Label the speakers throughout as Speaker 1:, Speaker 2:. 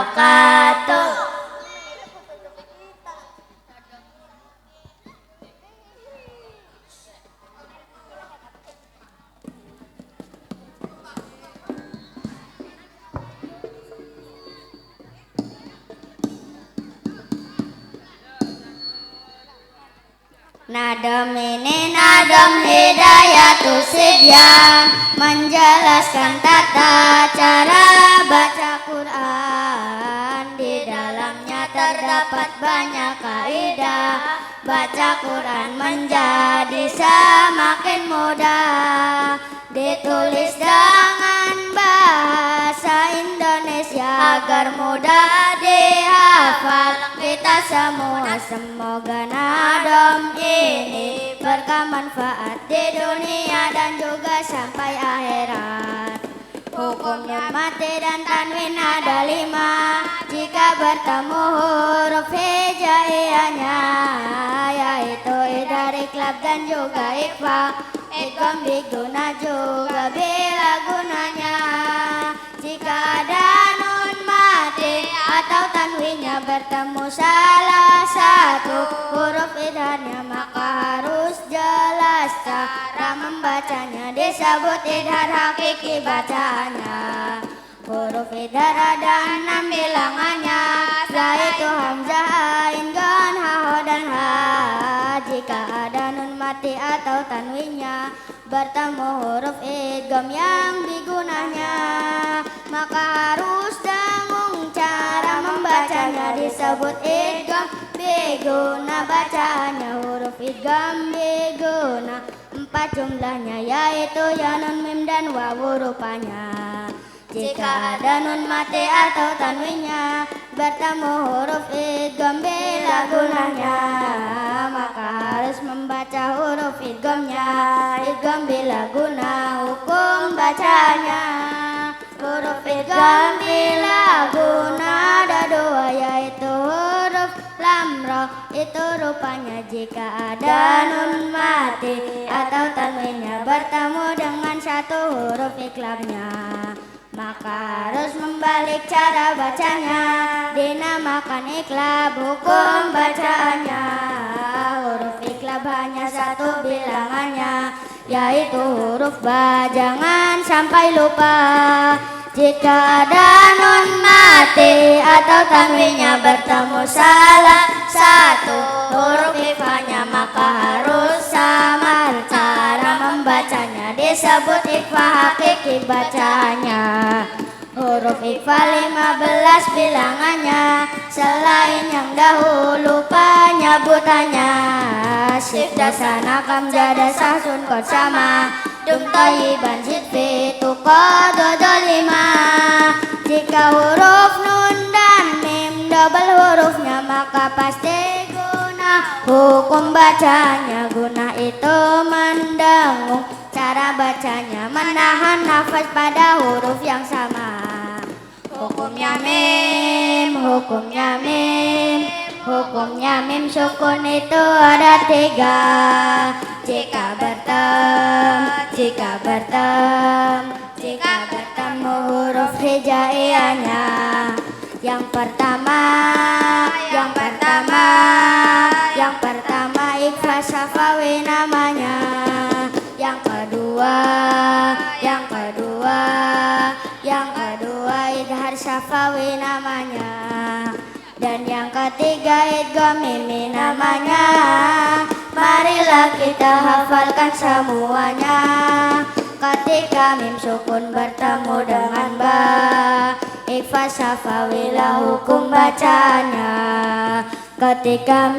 Speaker 1: wabarakatuh. Nadam ini nadam hidayatus sidyan, menjelaskan tata cara baca Quran. Di dalamnya terdapat banyak kaidah. Baca Quran menjadi semakin mudah. Ditulis dengan bahasa Indonesia agar mudah dihafal kita semua. Semoga nadam ini berkah manfaat di dunia dan juga sampai akhirat. Hukumnya mati dan tanwin ada 5 jika bertemu huruf hijaiyahnya, yaitu idhar, iqlab dan juga ikhfa. Idgham diguna juga bila gunanya. Jika ada nun mati atau tanwinnya bertemu salah satu huruf idharnya, maka harus jelas cara membacanya, disebut idhar hakiki bacaannya. Huruf idhar ada 6 bilangannya, yaitu hamzah, ain, gon, ha, ho, dan ha. Jika ada nun mati atau tanwinnya bertemu huruf idgham yang digunanya, maka harus dengung cara membacanya, disebut idgham biguna. Bacaannya huruf idgham biguna 4 jumlahnya, yaitu ya, nun, mim, dan wawu rupanya. Jika ada nun mati atau tanwinnya bertemu huruf idgham bila gunanya, maka harus membaca huruf idghamnya. Idgham bila guna hukum bacanya. Huruf idgham bila guna ada 2, yaitu huruf lam ra. Itu rupanya jika ada nun mati atau tanwinnya bertemu dengan satu huruf iqlabnya, maka harus membalik cara bacanya, dinamakan iqlab hukum bacaannya. Huruf iqlab hanya 1 bilangannya, yaitu huruf ba. Jangan sampai lupa, jika ada nun mati atau tanwinnya bertemu salah satu huruf ikhfanya, maka harus samar cara membacanya, disebut ikhfa hakiki bacaannya. Huruf ikhfa 15 bilangannya, selain yang dahulu penyebutannya. Sif, dasana, kam, jada, sah, sun, qad, sama, dum, thayyiban, zid, fi, tu, qad, dal, 5. Jika huruf nun dan mim double hurufnya, maka pasti guna hukum bacanya. Guna itu mendengung, cara bacanya menahan nafas pada huruf yang sama. Hukumnya mim, hukumnya mim, hukumnya mim sukun itu ada 3. Jika bertemu huruf hijaiyahnya, yang pertama ikhfa syafawi namanya. Yang kedua idhar syafawi namanya. Dan yang ketiga idgham mimi namanya. Marilah kita hafalkan semuanya. Ketika mim sukun bertemu dengan ba, ikhfa syafawilah hukum bacanya. Ketika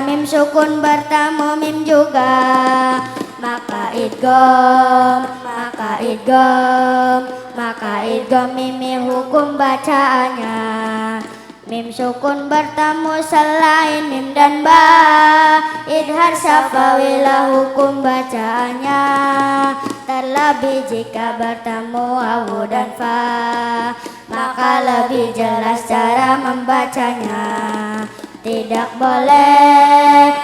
Speaker 1: mim sukun bertemu mim juga, maka idgham mimi hukum bacaannya. Mim sukun bertemu selain mim dan ba, idhar syafawilah hukum bacaannya. Terlebih jika bertemu wawu dan fa, maka lebih jelas cara membacanya. Tidak boleh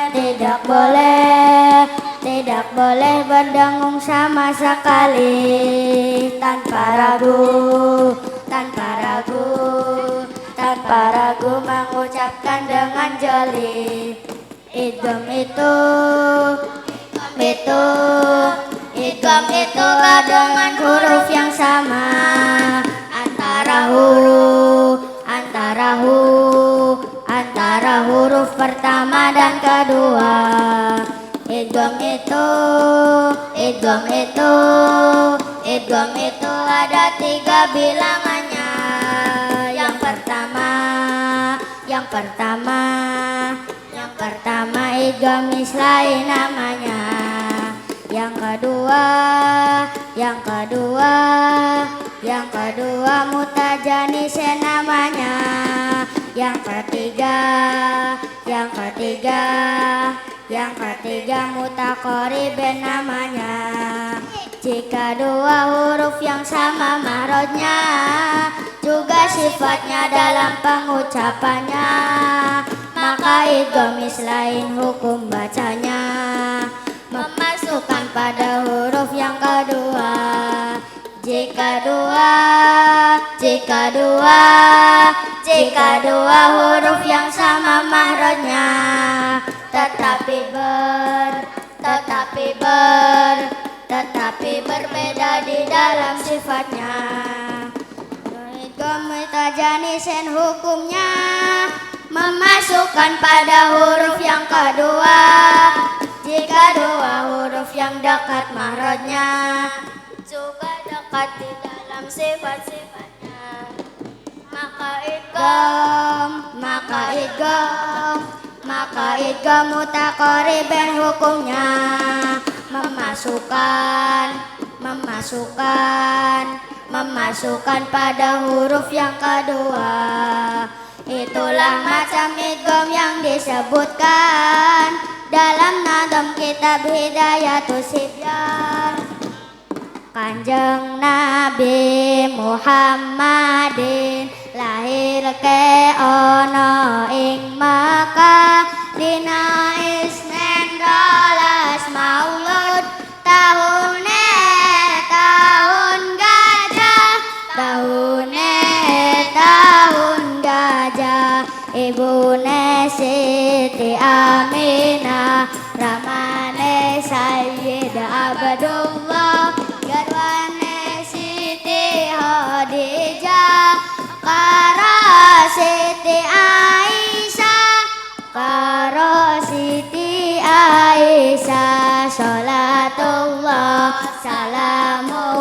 Speaker 1: tidak boleh berdengung sama sekali. Tanpa ragu, tanpa ragu, tanpa ragu mengucapkan dengan jeli. Idgham itu, idgham itu dengan huruf yang sama. Antara huruf pertama dan kedua. Idgham itu ada 3 bilangannya. Yang pertama idgham mislain namanya. Yang kedua mutajanisin namanya. Yang ketiga mutaqaribin namanya. Jika 2 huruf yang sama mahrojnya, juga sifatnya dalam pengucapannya, maka idgham mislain hukum bacanya. Memasukkan pada huruf yang kedua. Jika dua huruf yang sama mahrojnya, tetapi berbeda di dalam sifatnya. Idgham mutajanisin hukumnya memasukkan pada huruf yang kedua. Jika 2 huruf yang dekat mahrojnya, juga dekat di dalam sifat-sifatnya, maka idgham mutaqaribin hukumnya memasukkan pada huruf yang kedua. Itulah macam idgham yang disebutkan dalam nadam kitab Hidayatus Sibyan. Kanjeng Nabi Muhammadin lahir ke ono ing Makkah dina Isnin 12 Maulud tahune tahun gajah ibune Siti Aminah ramane Sayyid Abdullah garwane Siti Khadijah karo Siti Aisyah sholatullah salamu